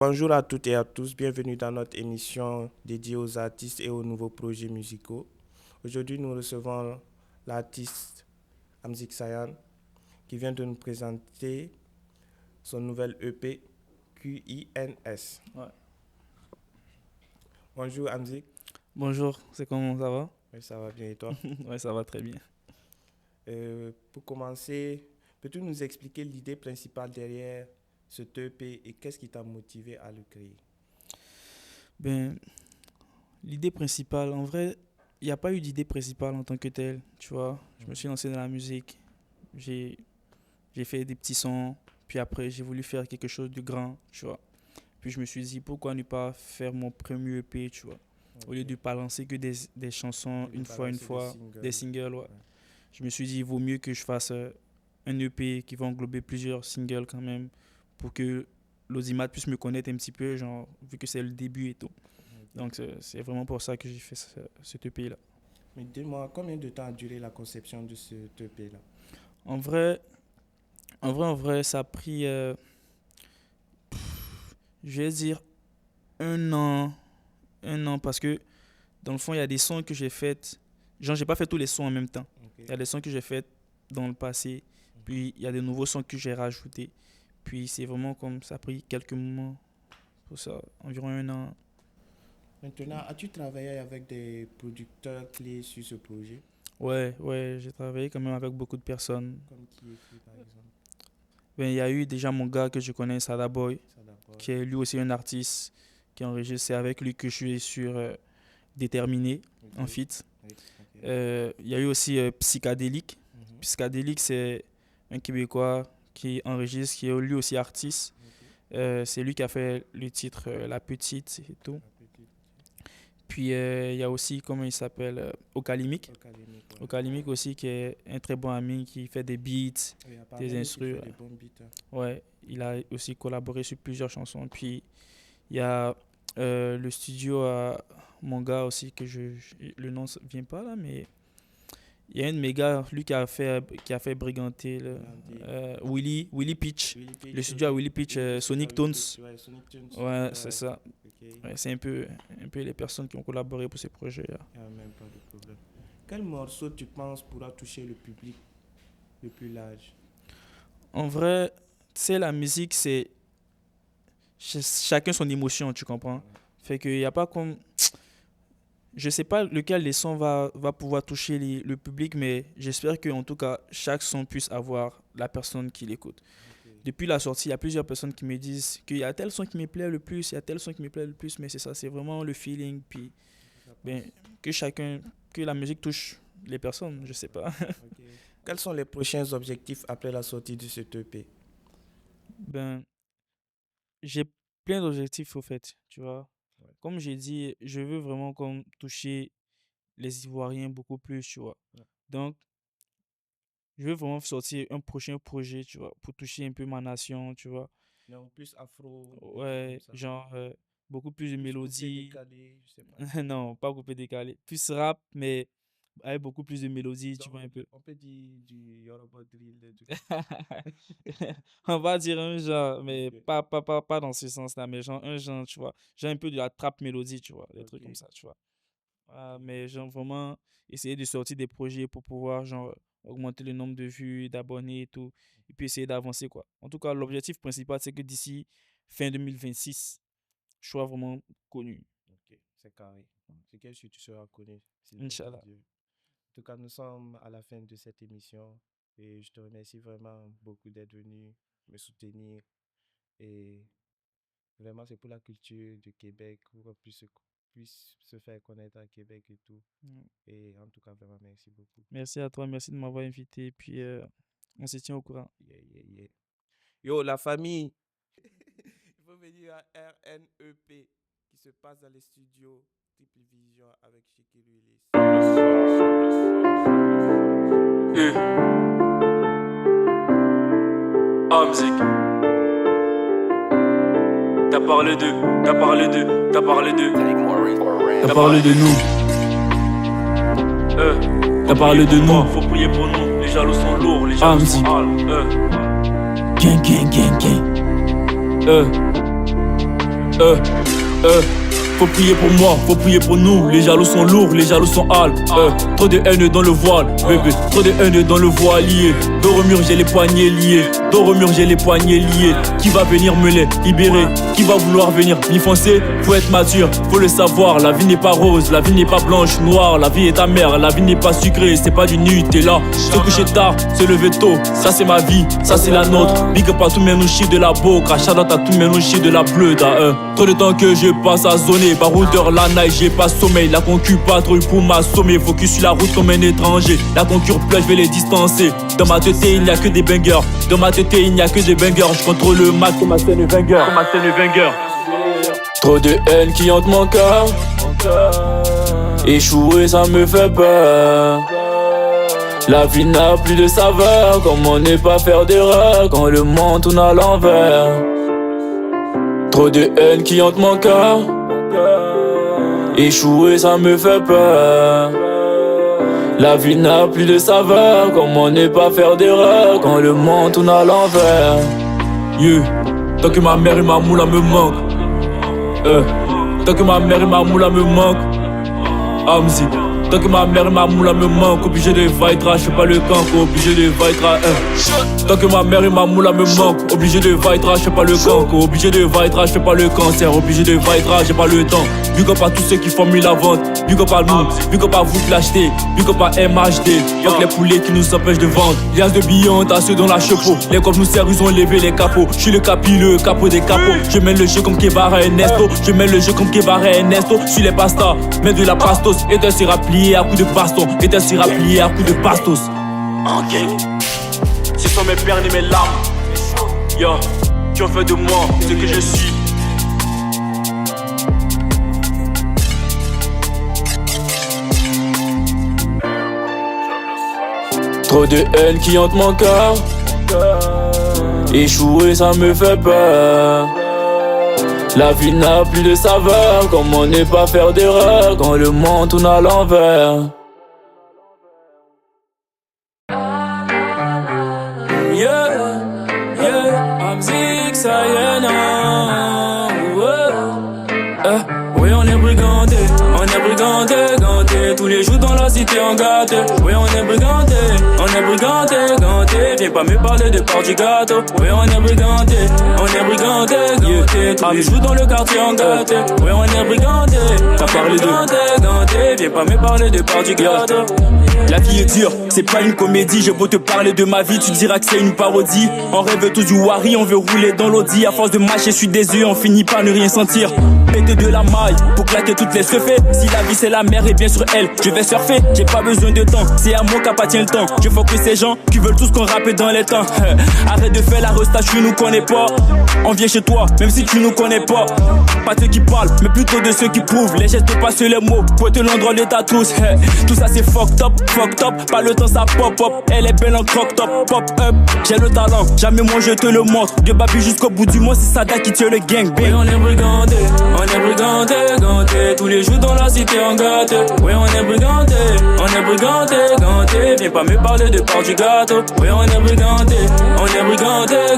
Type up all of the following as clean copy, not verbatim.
Bonjour à toutes et à tous, bienvenue dans notre émission dédiée aux artistes et aux nouveaux projets musicaux. Aujourd'hui, nous recevons l'artiste Amzik Sayan qui vient de nous présenter son nouvel EP QINS. Ouais. Bonjour Amzik. Bonjour, c'est comment ça va? Oui, ça va bien et toi? Ouais, ça va très bien. Pour commencer, peux-tu nous expliquer l'idée principale derrière ce EP et qu'est-ce qui t'a motivé à le créer? Ben, l'idée principale, en vrai, il n'y a pas eu d'idée principale en tant que telle, tu vois. Je me suis lancé dans la musique, j'ai, j'ai fait des petits sons, puis après, j'ai voulu faire quelque chose de grand, tu vois. Puis je me suis dit, pourquoi ne pas faire mon premier EP, tu vois. Au lieu Ok. de pas lancer que des chansons De une balancer des fois, des singles. singles, ouais. Ouais. Je me suis dit, il vaut mieux que je fasse un EP qui va englober plusieurs singles quand même, pour que l'audimat puisse me connaître un petit peu, genre, vu que c'est le début et tout. Ok. Donc, c'est vraiment pour ça que j'ai fait cet EP-là. Mais dis-moi, combien de temps a duré la conception de ce EP-là? En vrai, en vrai, ça a pris, je vais dire, un an, un an, parce que dans le fond, il y a des sons que j'ai faits, genre, j'ai pas fait tous les sons en même temps. Ok. Il y a des sons que j'ai faits dans le passé, puis il y a des nouveaux sons que j'ai rajoutés. Puis c'est vraiment comme ça a pris quelques mois pour ça, environ un an. Maintenant, as-tu travaillé avec des producteurs clés sur ce projet? Ouais, j'ai travaillé quand même avec beaucoup de personnes. Comme qui par exemple? Ben, il y a eu déjà mon gars que je connais, Sada Boy, Ça d'abord. qui est lui aussi un artiste qui enregistre. C'est avec lui que je suis sur Déterminé, Ok. en feat. Oui, ok. Il y a eu aussi Psychadélique. Mhm. Psychadélique, c'est un Québécois qui enregistre, qui est lui aussi artiste. Ok. C'est lui qui a fait le titre La Petite et tout. La petite. Puis il y a aussi, comment il s'appelle, Okalimic. Académique, ouais. Okalimic aussi, qui est un très bon ami, qui fait des beats, Oui, des apparemment, il instrus. fait des bons beats, hein. Ouais, il a aussi collaboré sur plusieurs chansons. Puis il y a le studio à mon gars aussi, le nom ne vient pas là, mais il y a un de mes gars, lui qui a fait Briganté, là, Regardez. Willy Pitch. Willy Pitch, Le studio à Willy Pitch, le studio Sonic Willy Tones. Pitch, ouais, Sonic Tunes. Ouais, c'est Ouais, ça. ok. Ouais, c'est un peu les personnes qui ont collaboré pour ces projets-là. Il n'y a même pas de problème. Quel morceau tu penses pourra toucher le public le plus large? En vrai, tu sais, la musique, c'est chacun son émotion, tu comprends? Ouais. Fait qu'il n'y a pas comme. Je sais pas lequel des sons va pouvoir toucher le public, mais j'espère qu'en tout cas, chaque son puisse avoir la personne qui l'écoute. Ok. Depuis la sortie, il y a plusieurs personnes qui me disent qu'il y a tel son qui me plaît le plus, il y a tel son qui me plaît le plus, mais c'est ça, c'est vraiment le feeling, puis Ça ben, passe. que la musique touche les personnes, je sais pas. Ok. Quels sont les prochains objectifs après la sortie de ce EP? Ben, j'ai plein d'objectifs au fait, tu vois. Ouais. Comme j'ai dit, je veux vraiment comme toucher les Ivoiriens beaucoup plus, tu vois. Ouais. Donc, je veux vraiment sortir un prochain projet, tu vois, pour toucher un peu ma nation, tu vois. Non, plus afro, des trucs comme Ouais, ça. genre beaucoup plus de Plus coupé, mélodies. décalé, je sais pas. Non, pas coupé décalé. Plus rap, mais avec beaucoup plus de mélodies, tu Donc, vois un peu. on peut dire du Yoruba drill, des trucs comme On va dire un genre, ça. mais Ok, pas dans ce sens-là, mais genre un genre, tu vois. Genre un peu de la trap mélodie, tu vois, des trucs comme ok, ça, tu vois. ok. Mais genre vraiment essayer de sortir des projets pour pouvoir genre augmenter le nombre de vues, d'abonnés et tout, et puis essayer d'avancer quoi. En tout cas, l'objectif principal, c'est que d'ici fin 2026, je sois vraiment connu. Ok, c'est carré. C'est quel sûr tu seras connu, s'il veut bien Inch'Allah. Dieu. En tout cas, nous sommes à la fin de cette émission et je te remercie vraiment beaucoup d'être venu me soutenir. Et vraiment, c'est pour la culture du Québec, pour qu'on puisse se faire connaître à Québec et tout. Mm. Et en tout cas, vraiment, merci beaucoup. Merci à toi, merci de m'avoir invité, et puis on se tient au courant. Yeah, yeah, yeah. Yo, la famille, il faut venir à RNEP qui se passe dans les studios Triple Vision avec Shiki Willis. Amzik, t'as parlé de nous, t'as parlé de nous. Faut prier pour nous, les jaloux sont lourds, les jaloux Amzik, sont hal. gang, gang, gang, gang. Faut prier pour moi, faut prier pour nous. Les jaloux sont lourds, les jaloux sont hâles. Trop de haine dans le voile, bébé. Trop de haine dans le voilier. Dos au mur, j'ai les poignets liés. Dos au mur, j'ai les poignets liés. Qui va venir me les libérer? Qui va vouloir venir m'y foncer? Faut être mature, faut le savoir. La vie n'est pas rose, la vie n'est pas blanche, noire. La vie est amère, la vie n'est pas sucrée. C'est pas du Nutella. Se coucher tard, se lever tôt. Ça c'est ma vie, ça c'est la nôtre. Big up à tous mes nouchis de la boca. Shout out à tous mes nouchis de la bleue. Trop de temps que je passe à zoner. Baroudeur, la night, j'ai pas sommeil. La concu patrouille pour m'assommer. Focus sur la route comme un étranger. La concure pleure, je vais les distancer. Dans ma tête, il n'y a que des bangers. Dans ma tête, il n'y a que des bangers. Je contrôle le match comme ma scène banger. Trop de haine qui hante mon cœur. Échouer, ça me fait peur. La vie n'a plus de saveur. Comment ne pas faire d'erreur quand le monde tourne à l'envers? Trop de haine qui hante mon cœur. Échouer, ça me fait peur. La vie n'a plus de saveur. Comment ne pas faire d'erreur quand le monde tourne à l'envers? Yeah. Tant que ma mère et ma moula me manquent. Tant que ma mère et ma moula me manquent. Amzi. Tant que ma mère et ma moula me manquent. Obligé de vaitra, je fais pas le canco. Obligé de vaitra, Tant que ma mère et ma moula me manquent. Obligé de vaitra, je fais pas le canco. Obligé de vaitra, je fais pas le cancer. Obligé de vaitra, j'ai pas le temps. Big up à tous ceux qui font la vente. Big up à nous, big up à vous qui l'achetez. Big up à MHD. Fuck les poulets qui nous empêchent de vendre. Lias de billons, t'as ceux dans la chapeau. Les coffres nous servent, ils ont levé les capots. Je suis le capot des capots. Je mène le jeu comme Kebara et Nesto. Je mène le jeu comme Kebara et Nesto. Suis les pastas, mets de la pastos. Et d'un sera plié à coups de baston. Et d'un sera plié à coups de bastos. Ok. Ce sont mes perles et mes larmes. Yo, tu en fais de moi ce que je suis. Trop de haine qui hante mon cœur. Échouer, ça me fait peur. La vie n'a plus de saveur. Comment ne pas faire d'erreur quand le monde tourne à l'envers? Amzik Sayana. Oui, on est brigandé, ganté. Tous les jours dans la cité en gâté. Oui, on est brigandé, ganté. Viens pas me parler de part du gâteau. Oui, on est brigandé, ganté. Tous les jours dans le quartier en gâté. Oui, on est brigandé, ganté. Viens pas me parler de part du gâteau. La vie est dure, c'est pas une comédie. Je veux te parler de ma vie, tu diras que c'est une parodie. On rêve tous du Wari, on veut rouler dans l'audi. À force de mâcher, je suis déçu, on finit par ne rien sentir. Péter de la maille pour claquer toutes les surfées. Si la vie c'est la mer et bien sur elle, je vais surfer. J'ai pas besoin de temps, c'est à moi qu'appartient le temps. Je faut que ces gens qui veulent tous qu'on rappe dans les temps. Arrête de faire la resta, tu nous connais pas. On vient chez toi, même si tu nous connais pas. Pas ceux qui parlent, mais plutôt de ceux qui prouvent. Les gestes passent les mots, pour te l'endroit de ta tous. Tout ça c'est fucked up. Pas le temps ça pop up. Elle est belle en croc top, pop up. J'ai le talent, jamais moi je te le montre. De baby jusqu'au bout du mois, c'est Sada qui tient le gang. Oui, on est brigandé, ganté. Tous les jours dans la cité en gâté. Oui, on est brigandé, ganté. Viens pas me parler de part du gâteau. Oui, on est brigandé,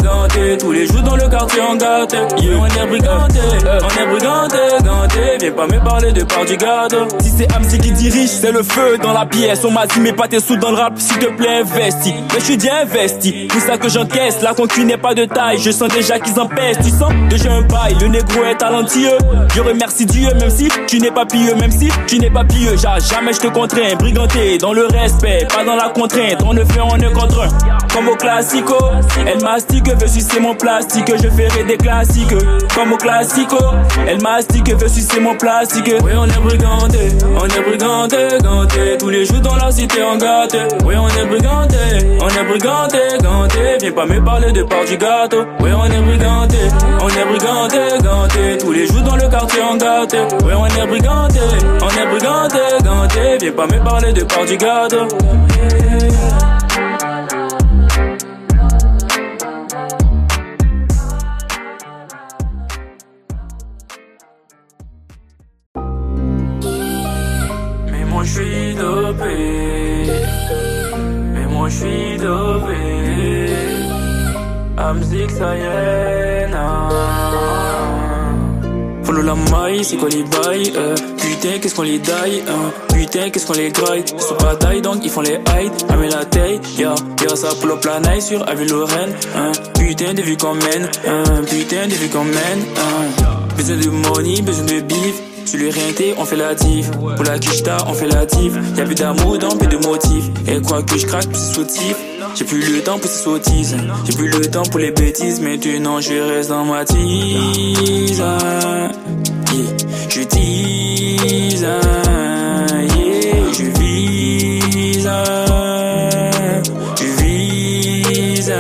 ganté. Tous les jours dans le quartier en gâté. Yeah, on est brigandé, ganté. Viens pas me parler de part du gâteau. Si c'est Amzi qui dirige, c'est le feu dans la pièce. On m'a dit mais pas tes sous dans le rap, s'il te plaît investi. Mais je suis bien investi, tout ça que j'encaisse. La concu n'est pas de taille, je sens déjà qu'ils en pèsent. Tu sens déjà un bail, le négro est talentueux. Je remercie Dieu même si tu n'es pas pieux. Jamais je te contrains, briganté dans le respect, pas dans la contrainte. On ne fait en un contre un, comme au classico. Elle mastique, veut sucer mon plastique. Je ferai des classiques, comme au classico. Elle mastique, veut sucer mon plastique. Oui, on est brigandé, ganté. Tous les jours dans la cité en gâté. Oui, on est brigandé, ganté. Viens pas me parler de part du gâteau. Oui, on est brigandé, ganté. Tous les jours dans le quartier en gâté. Oui, on est brigandé, ganté. Viens pas me parler de part du gâteau. Mais moi je suis dopé. Amzik Sayana. Follow la maille, c'est quoi les bails putain, qu'est-ce qu'on les daille putain, qu'est-ce qu'on les graille. Ils sont pas taille donc ils font les hide. Amène la taille, yeah, ça pull up la night sur Avis Lorraine. Putain de vie qu'on mène, putain de vie qu'on mène. Besoin de money, besoin de beef. Tu lui rien on fait la div. Pour la quicheta, on fait la div. Y'a plus d'amour, donc plus de motifs. Et quoi que je craque, plus c'est sautif. J'ai plus le temps pour ces sottises. J'ai plus le temps pour les bêtises. Maintenant je reste dans ma tease. Yeah. Je tease. Yeah. Je vise. Je vise.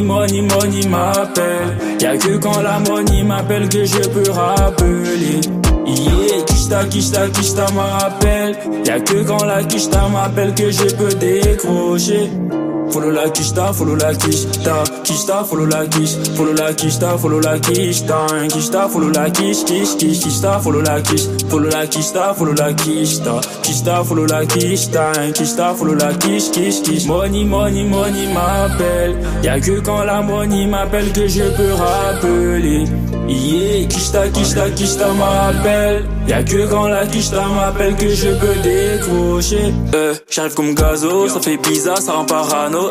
Money m'appelle. Y'a que quand la money m'appelle que je peux rappeler. Yeah, quicheta m'appelle. Y'a que quand la quicheta m'appelle que je peux décrocher. Follow la quicheta, follow la quicheta. Quicheta, follow la quiche. Follow la quicheta, follow la quicheta. Quicheta, follow la quiche. Quicheta, follow la quiche. Follow la quicheta, follow la quicheta. Quicheta, follow la quicheta. Quicheta, follow la quiche. Money m'appelle. Y'a que quand la money m'appelle que je peux rappeler. Yeah, quicheta m'appelle. Y'a que quand la quicheta m'appelle que je peux décrocher. J'arrive comme gazo, ça fait bizarre, ça rend parano.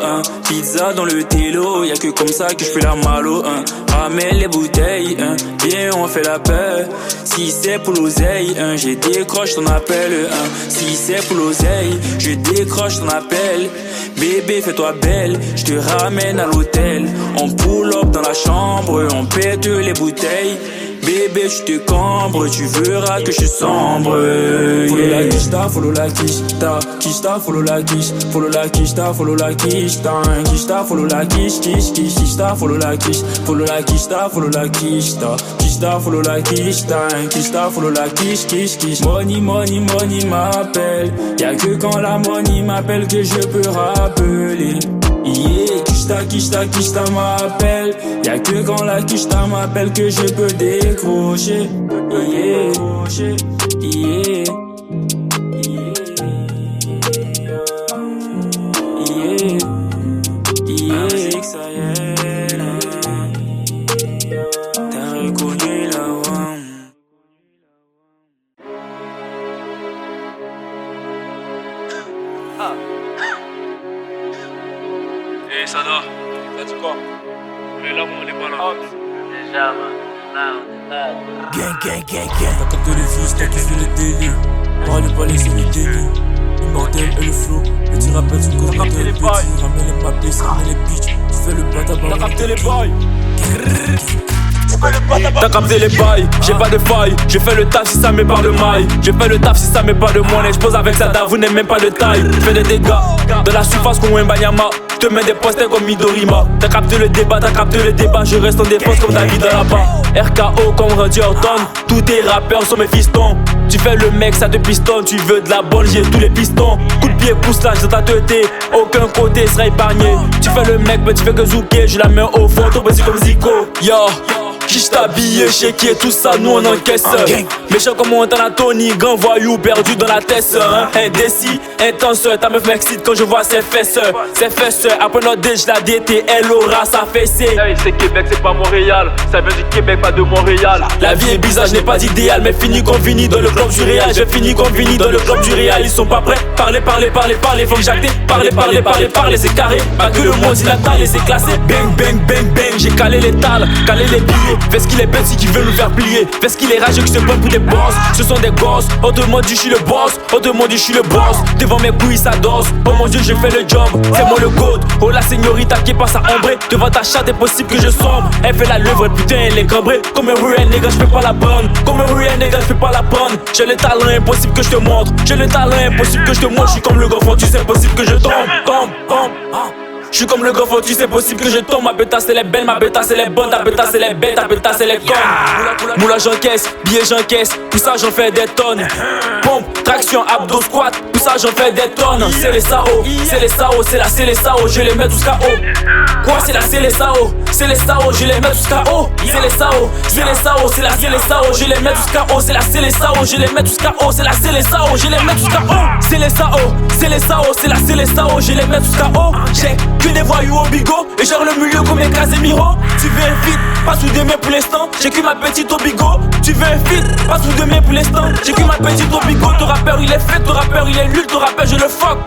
Pizza dans le télo, y'a que comme ça que je fais la malo. Ramène les bouteilles, viens on fait la paix. Si c'est pour l'oseille, je décroche ton appel. Si c'est pour l'oseille, je décroche ton appel. Bébé fais-toi belle, je te ramène à l'hôtel. On pull up dans la chambre, on pète les bouteilles. Bébé je te cambre, tu verras que je sombre. Follow la quicheta, follow la quicheta. Quicheta, follow la quiche. Follow la quicheta, follow la quicheta. Quicheta, follow la quiche. Quicheta, follow la quiche. Follow la quicheta, follow la quicheta. Quicheta, follow la quicheta. Quicheta, follow la quiche. Money m'appelle. Y'a que quand la money m'appelle que je peux rappeler. Yeah, quicheta m'appelle. Y'a que quand la quicheta m'appelle que je peux décrocher. Yeah, yeah, ça y est. T'as reconnu la voix. Hey Sada, t'as dit quoi? On est là, mais on est pas là. Déjà, man. Gang. T'as capté les vis, t'as kiffé le délire. Parle pas les dénis. Immortel et le flow. Petit rappel sur le côté. Petit ramène les mappés, ça ramène les bitches. Tu fais le bâtard. T'as capté les bails. T'as capté les bails, j'ai pas de faille. Je fais le taf si ça met pas de maille. Je fais le taf si ça met pas de monnaie. J'pose avec Sada, vous n'êtes même pas de taille. Fais des dégâts, de la surface comme Wembanyama. Te mets des posters comme Midorima. T'as capté le débat, je reste en défense comme David là-bas. RKO comme Randy Orton. Tous tes rappeurs sont mes fistons. Tu fais le mec, ça te pistonne. Tu veux de la bonne, j'ai tous les pistons. Coup de pied, pousse là, dans ta teuté. Aucun côté sera épargné. Tu fais le mec, mais tu fais que zouker. J'ai la main au fond, trop petit comme Zico. Yo, qui j't'habille, chéquier, tout ça, nous on encaisse. Méchant comme Montana Tony, grand voyou perdu dans la tête. Indécis, intense, ta meuf m'excite quand je vois ses fesses. Après notre déj, la DT, elle aura sa fessée. Hey, c'est Québec, c'est pas Montréal. Ça vient du Québec, pas de Montréal. La vie est bizarre, je n'ai pas d'idéal. Mais fini comme fini dans le club du Réal. J'ai fini comme fini dans le club du Réal. Ils sont pas prêts, parler. Faut que j'acte, parler, c'est carré. Pas que le monde il a talé, c'est classé. Bang, j'ai calé les tales, calé les billets. Fais ce qu'il est bête si tu veux nous faire plier. Fais ce qu'il est rageux que je te prends pour des boss. Ce sont des gosses, on te demande je suis le boss. Devant mes couilles ça danse. Oh mon dieu je fais le job, c'est moi le goat. Oh la señorita qui passe à ombre. Devant ta chatte est possible que je sombre. Elle fait la leuvre, putain elle est cambrée. Comme un real nigga je fais pas la prendre. J'ai le talent impossible que je te montre. Je suis comme le gros tu sais possible que je tombe. Je suis comme le gros tu sais possible que je tombe. Ma bêta c'est les belles, ma bêta c'est les bonnes. Ta bêta c'est les bêtes, ta bêta c'est les connes. Moula j'encaisse, billets j'encaisse. Tout ça j'en fais des tonnes. Pompe, traction, abdos, squat. Tout ça j'en fais des tonnes. C'est les sao, c'est les sao. Je les mets tous KO. Quoi c'est les sao, je les mets tous KO. Célessao, c'est la Célessao, je les mets tous KO. C'est la Célessao, je les mets tous KO. C'est la Célessao, je les mets tous KO. Célessao, Célessao, c'est la Célessao, je les mets tous KO. J'ai que des voyous au bigot et genre le milieu comme un Casemiro. Tu veux un feat, pas sous des mains pour l'instant. J'ai que ma petite au bigot. Tu veux un feat, pas sous deux mains pour l'instant. J'ai que ma petite au bigot. Ton rappeur il est fait, ton rappeur il est nul, ton rappeur je le fuck.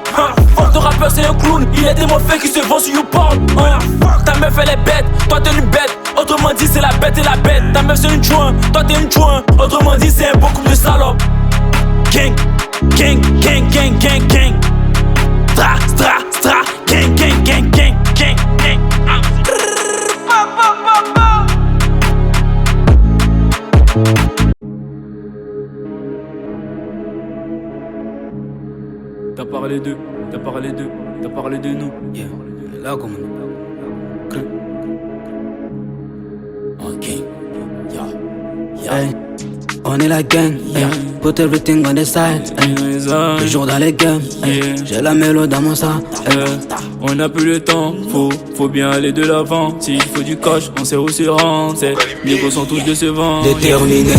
Ton rappeur c'est un clown, il est des mauvais qui se vend sur YouPorn. Ta meuf elle est bête, toi t'es une bête. Autrement dit c'est la bête et la bête. Ta meuf c'est une joint, toi t'es une joint. Autrement dit c'est un beau couple de salopes. Gang, gang, gang, gang, gang, gang. Stra, stra, stra. Gang, gang, gang, gang, gang, gang. T'as parlé d'eux, t'as parlé d'eux, t'as parlé de nous. Yeah, là comme ok, hey, on est la gang, hey. Put everything on the side, hey. Le jour dans les games, hey. J'ai la mélodie dans mon sang, hey. On n'a plus le temps, faut bien aller de l'avant. S'il faut du coche, on sait où se rendre. Les gros sont tous décevants. Déterminé,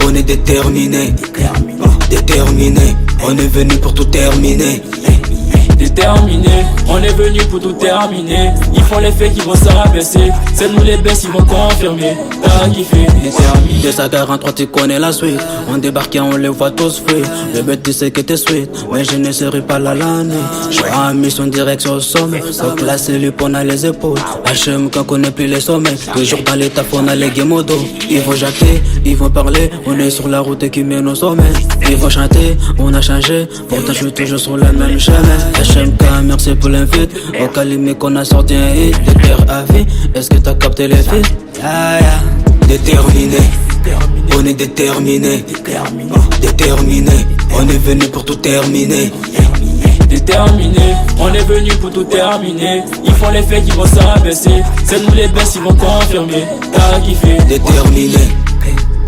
on est déterminé. Déterminé, on est venu pour tout terminer. Déterminé, on est venu pour tout terminer. Ils font les faits qui vont se rabaisser. C'est nous les baisses, ils vont confirmer. T'as kiffé, déterminé. 243, tu connais la suite. On débarque et on les voit tous fuir. Le but tu sais que t'es sweet, mais je ne serai pas là l'année. Je suis en mission direction au sommet. Donc la cellule on a les épaules. HM quand on connaît plus les sommets. Toujours dans l'étape on a les guémodos. Ils vont jacter, ils vont parler. On est sur la route qui mène au sommet. Ils vont chanter, on a changé. Pourtant je suis toujours sur le même chemin. HMK, merci pour l'invite. Au Calimé qu'on a sorti un hit. De terre à vie, est-ce que t'as capté les fils? Déterminé, on est déterminé. Déterminé, on est venu pour tout terminer. Déterminé, on est venu pour tout terminer. Ils font les faits qui vont se rabaisser. C'est nous les baisses, ils vont confirmer. T'as kiffé, déterminé,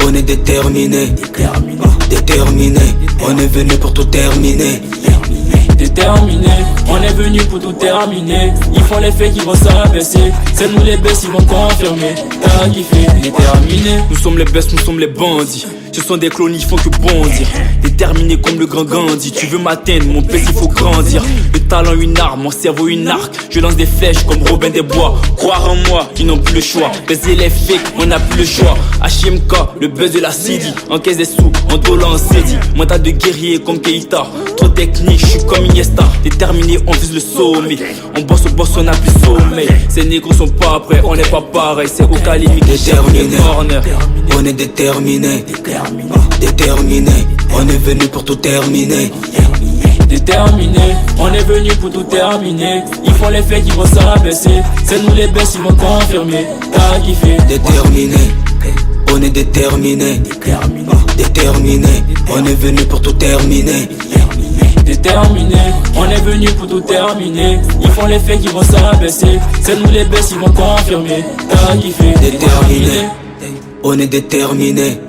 on est déterminé. Déterminé, on est venu pour tout terminer. Déterminé, on est venu pour tout terminer. Ils font les faits qui vont se rabaisser. C'est nous les baisses, ils vont confirmer. T'as kiffé, déterminé. Nous sommes les baisses, nous sommes les bandits. Ce sont des clones, ils font que bondir. Déterminé comme le grand Gandhi. Tu veux m'atteindre, mon petit, il faut grandir. Le talent une arme, mon cerveau une arc. Je lance des flèches comme Robin des Bois. Croire en moi, ils n'ont plus le choix. Baiser les fakes, on n'a plus le choix. HMK, le buzz de la CD. Encaisse des sous, en dollar en CD. Mental de guerrier comme Keita. Trop technique, je suis comme Iniesta. Déterminé, on vise le sommet. On bosse, on a plus sommeil. Ces négros sont pas prêts, on n'est pas pareil. C'est au Calimé, déterminé. On est déterminé. Déterminé, on est venu pour tout terminer. Déterminé, on est venu pour tout terminer. Ils font les faits qui vont se rabaisser. C'est nous les baisses, ils vont confirmer. T'as kiffé, déterminé, on est déterminé. Déterminé, on est venu pour tout terminer. Déterminé, on est venu pour tout terminer. Ils font les faits qui vont se rabaisser. C'est nous les baisses, ils vont confirmer. T'as kiffé, déterminé, on est déterminé.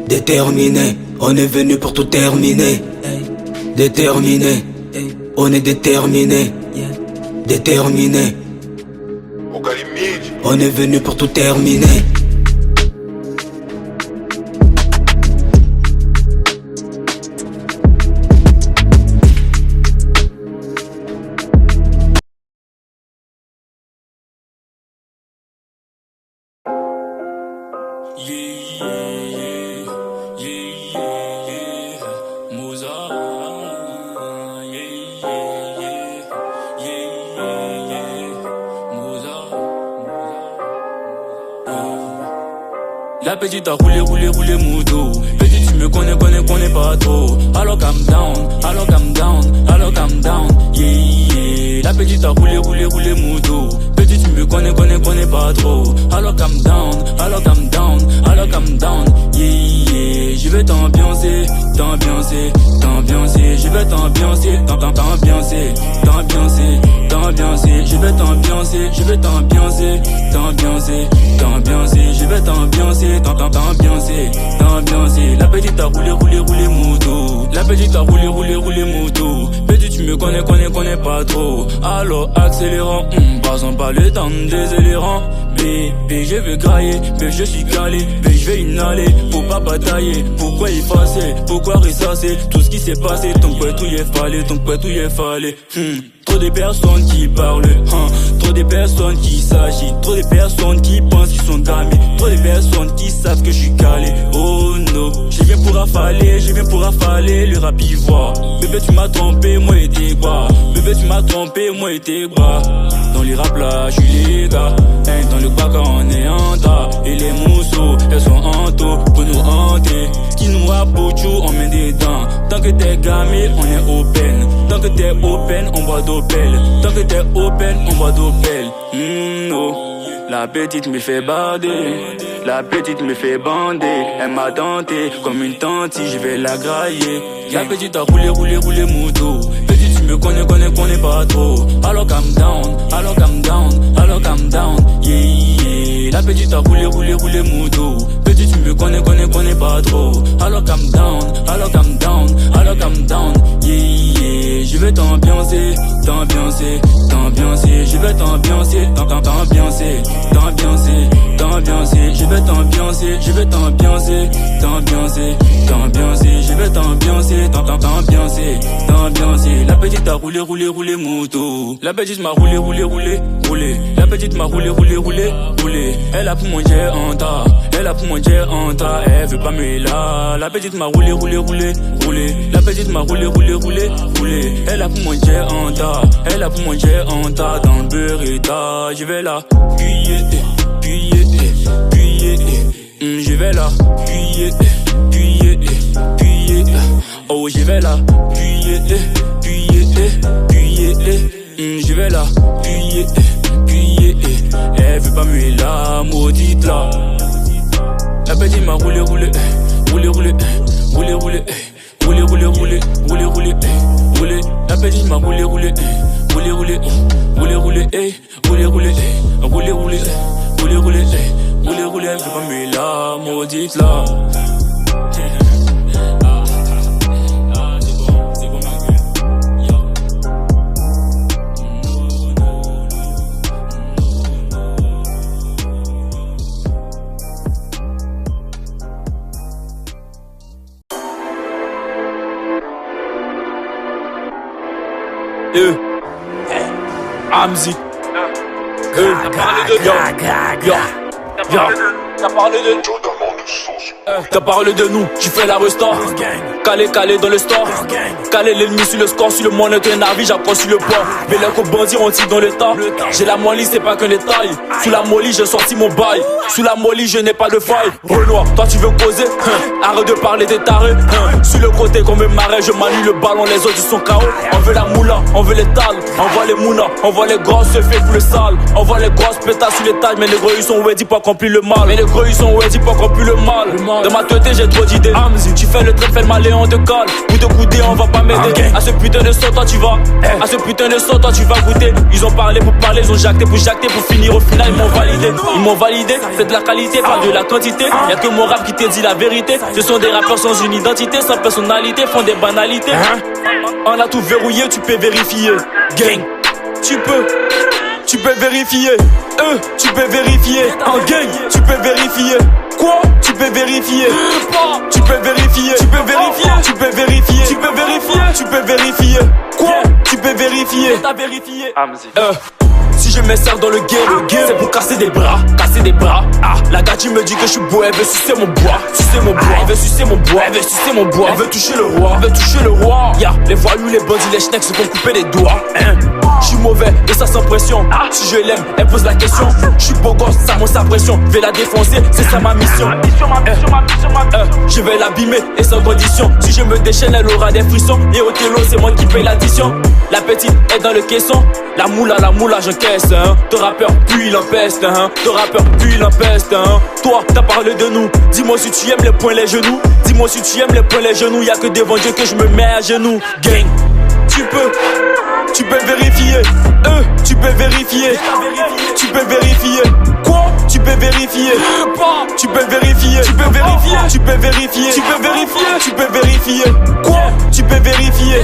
Déterminé, on est venu pour tout terminer. Déterminé, on est déterminé. Déterminé, on est venu pour tout terminer. La petite a roulé moto. Petite tu me connais pas trop. Alors calm down, alors calm down, alors calm down, yeah yeah. La petite a roulé moto. Petite tu me connais pas trop. Alors calm down, alors calm down, alors calm down, yeah yeah. Je vais t'ambiancer, je vais t'ambiancer, je vais t'ambiancer, je vais t'ambiancer, La petite a roulé moto. La petite a roulé moto. Petite tu me connais pas trop. Alors accélérant, passons pas le temps des élérants. Bébé, je veux grailler, mais je suis calé, mais je vais inhaler, faut pas batailler, pourquoi effacer, pourquoi ressasser, tout ce qui s'est passé, ton poids tout y est fallé, ton poids tout y est fallé. Trop de personnes qui parlent, trop de personnes qui s'agitent, trop de personnes qui pensent qu'ils sont gamés, trop de personnes qui savent que je suis calé. Oh no, je viens pour affaler le rap ivoire. Bébé tu m'as trompé, moi et tes bras. Bébé tu m'as trompé, moi et tes bras. Dans les rap là, je suis les gars. Dans le bac on est en tas. Et les mousseaux, elles sont en taux pour nous hanter. Qui nous rabouchou, on met des dents. Tant que t'es gamé, on est open. Tant que t'es open, on boit d'opel. Tant que t'es open, on boit d'opel. Oh. La petite me fait bader, la petite me fait bander. Elle m'a tenté comme une tante, je vais la grailler. La petite a roulé moto. Petite tu me connais pas trop. Alors calm down, alors calm down, alors calm down. Yeah, yeah. La petite a roulé moto. Petite tu me connais pas trop. Alors calm down, alors calm down, alors calm down. Yeah, yeah. Je vais t'ambiancer, t'ambiancer, t'ambiancer. Je vais t'ambiancer, t'ambiancer. T'ambiancer, je vais t'ambiancer, je vais t'ambiancer, t'ambiancer, je vais t'ambiancer, t'ambiancer. La petite a roulé moto. La petite m'a roulé. La petite m'a roulé. Elle a pour manger en tas, elle veut pas me là. La petite m'a roulé. La petite m'a roulé. Elle a pour manger en tas, dans le beurre. Je vais là, puis je vais là, puis oh je vais là, puis je vais là, puis elle veut pas me la maudite là. La petite m'a roulé. La petite m'a roulé. Elle veut pas me la maudite là. C'est bon ma gueule. Amzi. T'as parlé de nous, tu fais la resta. Calé dans le store. Calé l'ennemi sur le score, sur le moyen qu'un navire, j'approche sur le port. Mais là qu'au bandit, on tire dans le tas. J'ai la molly, c'est pas qu'un détail. Sous la molly, j'ai sorti mon bail. Sous la molly, je n'ai pas de faille. Renoir, toi tu veux causer, arrête de parler des tarés. Sur le côté qu'on me marrait, je manie le ballon, les autres ils sont KO. On veut la moula, on veut les tales. On voit les mounas, on voit les grosses se fait pour le sale. On voit les grosses pétasses sur les tailles. Mais les gros ils sont ready pour accomplir le mal. Dans ma tête j'ai trop d'idées. Tu fais le trait, fais le malin, on te colle. Ou te couder, on va pas m'aider. À ce putain de son, toi tu vas. À ce putain de son, toi tu vas goûter. Ils ont parlé pour parler, ils ont jacté pour jacter. Pour finir au final, ils m'ont validé. C'est de la qualité, pas de la quantité. Y'a que mon rap qui te dit la vérité. Ce sont des rappeurs sans une identité, sans personnalité, font des banalités. On a tout verrouillé, tu peux vérifier. Gang, tu peux vérifier. Tu peux vérifier. En gang, tu peux vérifier. Quoi? Tu peux vérifier. Tu peux vérifier. Tu peux vérifier. Tu peux vérifier. Tu peux vérifier. Tu peux vérifier. Quoi? Tu peux vérifier. T'as vérifié. Si je m'insère dans le game, c'est pour casser des bras. La gâchis me dit que je suis beau, elle veut sucer mon bois. Elle veut sucer mon bois. Elle veut toucher le roi. Y'a les voyous, les bandits, les schnecks se font couper les doigts. Je suis mauvais et ça sans pression. Si je l'aime, elle pose la question. Je suis beau gosse, ça monte sa pression. Vais la défoncer, c'est ça ma mission. Je vais l'abîmer et sans condition. Si je me déchaîne, elle aura des frissons. Et au télo, c'est moi qui paye l'addition. La petite est dans le caisson. La moula, j'encaisse. Ton rappeur puis il empeste. Toi, t'as parlé de nous. Dis-moi si tu aimes les poings, les genoux. Y'a que devant Dieu que je me mets à genoux. Gang, tu peux vérifier. Tu peux vérifier. Quoi? Tu peux vérifier. Tu peux vérifier. Quoi? Tu peux vérifier.